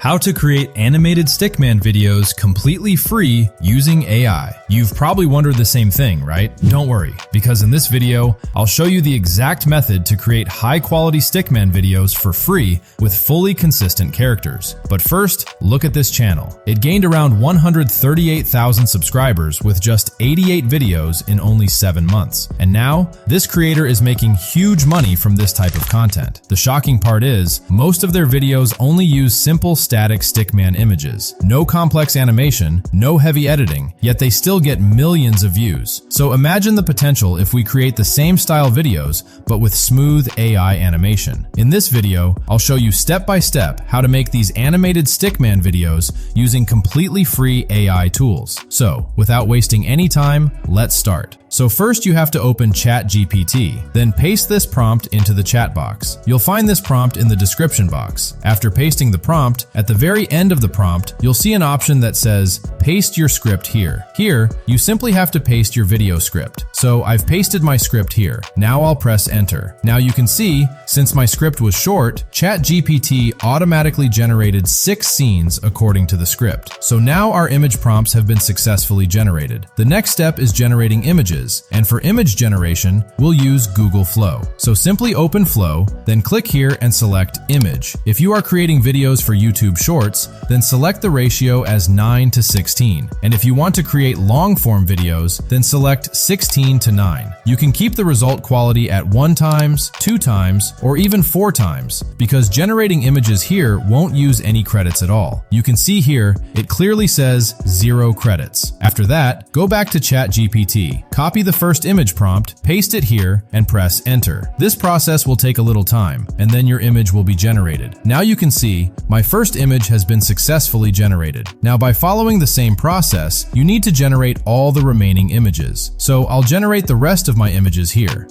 How to create animated Stickman videos completely free using AI. You've probably wondered the same thing, right? Don't worry, because in this video, I'll show you the exact method to create high-quality Stickman videos for free with fully consistent characters. But first, look at this channel. It gained around 138,000 subscribers with just 88 videos in only 7 months. And now, this creator is making huge money from this type of content. The shocking part is, most of their videos only use simple static Stickman images. No complex animation, no heavy editing, yet they still get millions of views. So imagine the potential if we create the same style videos, but with smooth AI animation. In this video, I'll show you step by step how to make these animated Stickman videos using completely free AI tools. So, without wasting any time, let's start. So first you have to open ChatGPT, then paste this prompt into the chat box. You'll find this prompt in the description box. After pasting the prompt, at the very end of the prompt, you'll see an option that says, paste your script here. Here, you simply have to paste your video script. So I've pasted my script here. Now I'll press enter. Now you can see, since my script was short, ChatGPT automatically generated 6 scenes according to the script. So now our image prompts have been successfully generated. The next step is generating images. And for image generation, we'll use Google Flow. So simply open Flow, then click here and select Image. If you are creating videos for YouTube Shorts, then select the ratio as 9:16. And if you want to create long-form videos, then select 16:9. You can keep the result quality at 1x, 2x, or even 4x, because generating images here won't use any credits at all. You can see here, it clearly says 0 credits. After that, go back to ChatGPT. Copy the first image prompt, paste it here, and press enter. This process will take a little time, and then your image will be generated. Now you can see, my first image has been successfully generated. Now by following the same process, you need to generate all the remaining images. So I'll generate the rest of my images here.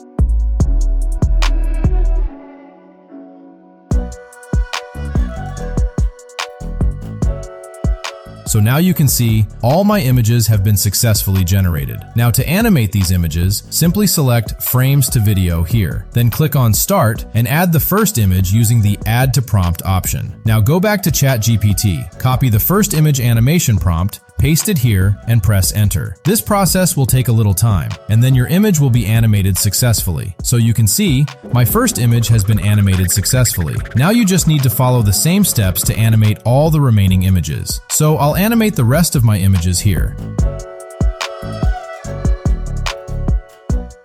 So now you can see all my images have been successfully generated. Now to animate these images, simply select Frames to Video here. Then click on Start and add the first image using the Add to Prompt option. Now go back to ChatGPT, copy the first image animation prompt, paste it here, and press enter. This process will take a little time, and then your image will be animated successfully. So you can see, my first image has been animated successfully. Now you just need to follow the same steps to animate all the remaining images. So I'll animate the rest of my images here.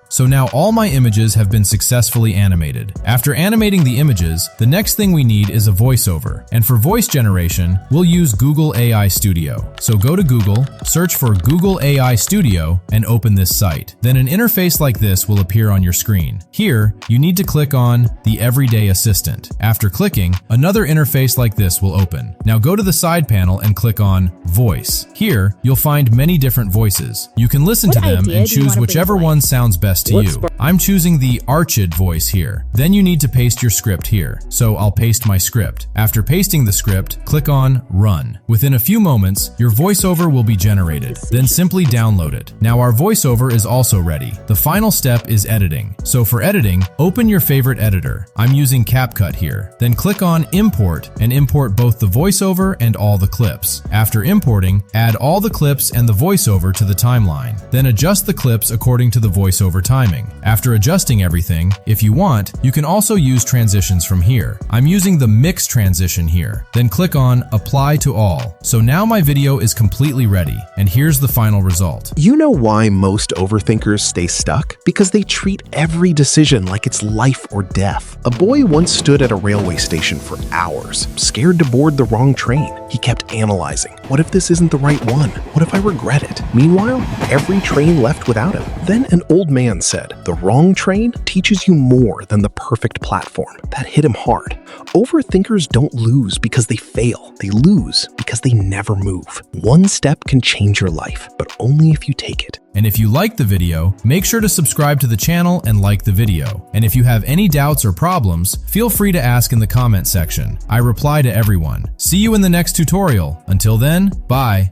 So now all my images have been successfully animated. After animating the images, the next thing we need is a voiceover. And for voice generation, we'll use Google AI Studio. So go to Google, search for Google AI Studio, and open this site. Then an interface like this will appear on your screen. Here, you need to click on the Everyday Assistant. After clicking, another interface like this will open. Now go to the side panel and click on Voice. Here, you'll find many different voices. You can listen to them and choose whichever one sounds best to you. I'm choosing the Archid voice here. Then you need to paste your script here. So I'll paste my script. After pasting the script, click on Run. Within a few moments, your voiceover will be generated. Then simply download it. Now our voiceover is also ready. The final step is editing. So for editing, open your favorite editor. I'm using CapCut here. Then click on Import and import both the voiceover and all the clips. After importing, add all the clips and the voiceover to the timeline. Then adjust the clips according to the voiceover timing. After adjusting everything, if you want, you can also use transitions from here. I'm using the mix transition here. Then click on Apply to All. So now my video is completely ready, and here's the final result. You know why most overthinkers stay stuck? Because they treat every decision like it's life or death. A boy once stood at a railway station for hours, scared to board the wrong train. He kept analyzing. What if this isn't the right one? What if I regret it? Meanwhile, every train left without him. Then an old man said, the wrong train teaches you more than the perfect platform. That hit him hard. Overthinkers don't lose because they fail. They lose because they never move. One step can change your life, but only if you take it. And if you liked the video, make sure to subscribe to the channel and like the video. And if you have any doubts or problems, feel free to ask in the comment section. I reply to everyone. See you in the next tutorial. Until then, bye.